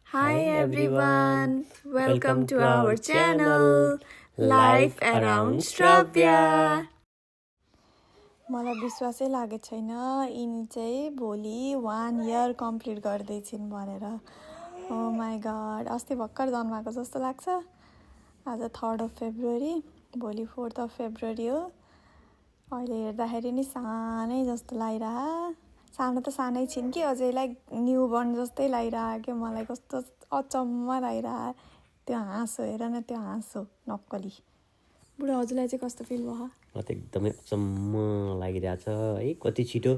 Hi everyone, welcome to our channel, Life Around Stravia. मलाई विश्वासै लागेको छैन यिनी चाहिँ भोलि 1 year कम्प्लिट गर्दैछिन् भनेर। ओ माई गॉड, अस्ति भर्खर जन्माएको जस्तो लाग्छ। आज 3rd of February, भोलि 4th of February हो। अहिले हेर्दाखेरि नि सानै जस्तो लागिरहा। सानो त सानै छिन् कि अझै लाइक न्यू बर्न जस्तै लागिरहा के मलाई कस्तो अचम्म लागिरहा। त्यो हाँसो हेर न, त्यो हाँसो नक्कली। बुढा हजुरलाई चाहिँ कस्तो फिल भयो? म त एकदमै अचम्म लागिरहेछ है। कति छिटो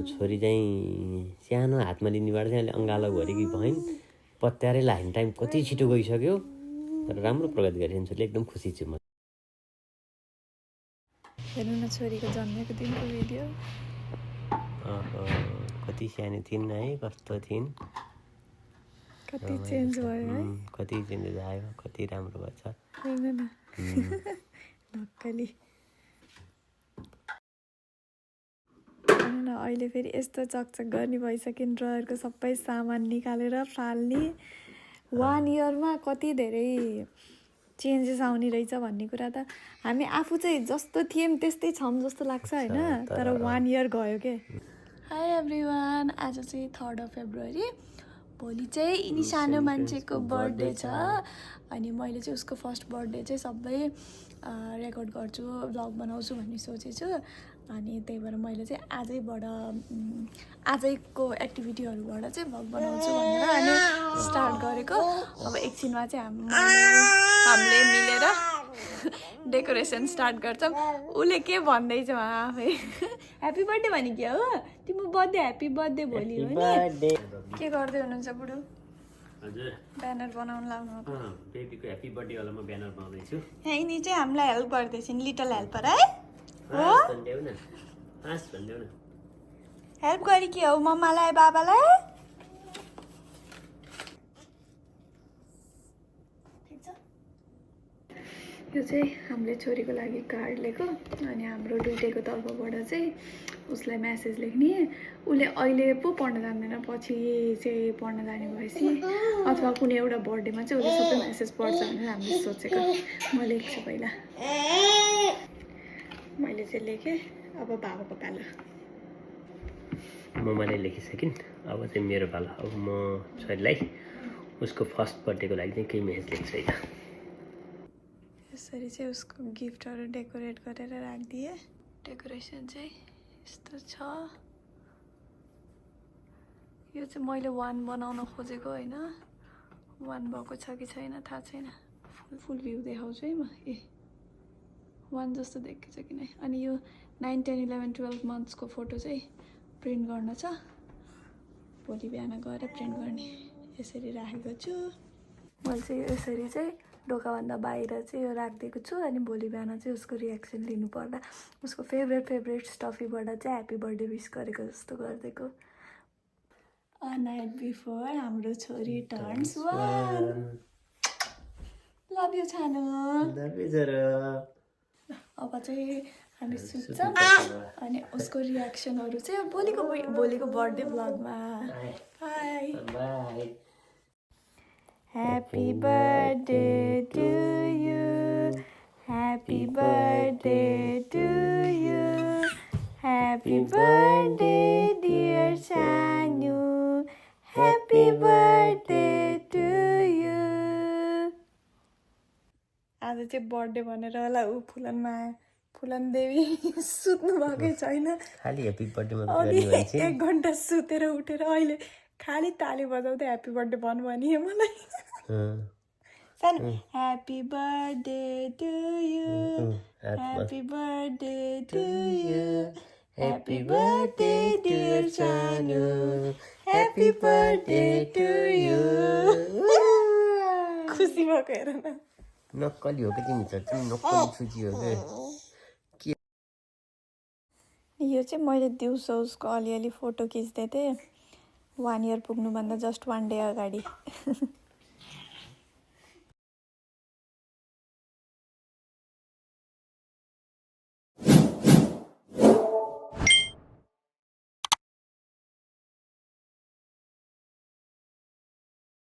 छोरी चाहिँ सानो हातमा लिनेबाट चाहिँ अहिले अङ्गालो भरेकी भइन्। पत्यारै लाग्ने टाइम कति छिटो गइसक्यो। तर राम्रो प्रगति गरेछन् छोरीले, एकदम खुसी छु म। हेर्नु न छोरीको जन्मेको दिनको भिडियो। कति सानो थिइन् है, कस्तो थिइन्। कति चेन्ज भयो है। कति चेन्जेस आयो, कति राम्रो भएछ। हेर्नु न नक्कली। हेर्नु न अहिले फेरि यस्तो चकचक गर्ने भइसक्यो ड्रयरको सबै सामान निकालेर फाल्ने। 1 yearमा कति धेरै चेन्जेस आउने रहेछ भन्ने कुरा त हामी आफू चाहिँ जस्तो थियौँ त्यस्तै छौँ जस्तो लाग्छ होइन। तर 1 year गयो के। हाई एभ्रिवान, आज चाहिँ 3rd of February। भोलि चाहिँ यिनी सानो मान्छेको बर्थडे छ। अनि मैले चाहिँ उसको फर्स्ट बर्थडे चाहिँ सबै रेकर्ड गर्छु, भ्लग बनाउँछु भन्ने सोचेछु। अनि त्यही भएर मैले चाहिँ आजैको एक्टिभिटीहरूबाट चाहिँ भ्लग बनाउँछु भनेर अनि स्टार्ट गरेको। अब एकछिनमा चाहिँ हामीले मिलेर डेकोरेसन स्टार्ट गर्छौँ। उसले के भन्दैछ आफै ह्याप्पी बर्थडे भने क्या हो तिम्रो बर्थडे, ह्याप्पी बर्थडे भोलि हो नि। के गर्दै हुनुहुन्छ बुढो? हजुर ब्यानर बनाउन लाग्नु बेबीको ह्याप्पी बर्थडे वाला म ब्यानर बनाउँदै छु। यिनी चाहिँ हामीलाई हेल्प गर्दैछिन्, लिटल हेल्पर है। हो हेल्प गरी के हो मम्मालाई बाबालाई? यो चाहिँ हामीले छोरीको लागि कार्ड लिएको अनि हाम्रो दुइटैको तर्फबाट चाहिँ उसलाई म्यासेज लेख्ने। उसले अहिले पो पढ्न जान्दैन, पछि चाहिँ पढ्न जाने भएपछि अथवा कुनै एउटा बर्थडेमा चाहिँ उसले सबै म्यासेज पढ्छ भनेर हामीले सोचेको। म लेख्छु पहिला। मैले चाहिँ लेखेँ। अब बाबाको पालो। मम्माले लेखिसकिन्, अब चाहिँ मेरो पालो। अब म छोरीलाई उसको फर्स्ट बर्थडेको लागि चाहिँ केही मेसेज लेख्छु है त। यसरी चाहिँ उसको गिफ्टहरू डेकोरेट गरेर राखिदिएँ। डेकोरेसन चाहिँ यस्तो छ। यो चाहिँ मैले 1 बनाउन खोजेको होइन, 1 भएको छ कि छैन थाहा छैन। फुल भ्यू देखाउँछु है म। 1 जस्तो देखेको छ कि नै। अनि यो 9, 10, 11, 12 मन्थ्सको फोटो चाहिँ प्रिन्ट गर्न छ। भोलि बिहान गएर प्रिन्ट गर्ने। यसरी राखेको छु। मैले चाहिँ यसरी चाहिँ ढोकाभन्दा बाहिर चाहिँ यो राखिदिएको छु। अनि भोलि बिहान चाहिँ उसको रियाक्सन लिनुपर्दा उसको फेभरेट स्टफीबाट चाहिँ ह्याप्पी बर्थडे विस गरेको जस्तो गरिदिएको। अ नाइट बिफोर हाम्रो छोरी टर्न्स 1। Love you छानु। अब चाहिँ हामी सुत्छौँ अनि उसको रियाक्सनहरू चाहिँ भोलिको बर्थडे भ्लगमा। Bye. Happy birthday to you. Happy birthday to you. Happy birthday dear Sanu. Happy birthday to you. आज चाहिँ बर्थडे भनेर होला ऊ फुलन देवी सुत्नु भएकै छैन। खाली ह्याप्पी बर्थडे मात्र गर्ने भन्छ। 1 घन्टा सुतेर उठेर अहिले खाली ताली बजाउँदै ह्याप्पी बर्थडे भन्नु भने मलाई। Happy birthday to you, happy birthday to you, happy birthday dear Sanu, happy birthday to you. खुसी भएको हेर न। नक्कली हो कि तिमी चाहिँ नक्कली छुची हो के। यो चाहिँ मैले दिउँसो उसको अलिअलि फोटो खिच्दै थिएँ 1 year पुग्नुभन्दा जस्ट 1 day अगाडि।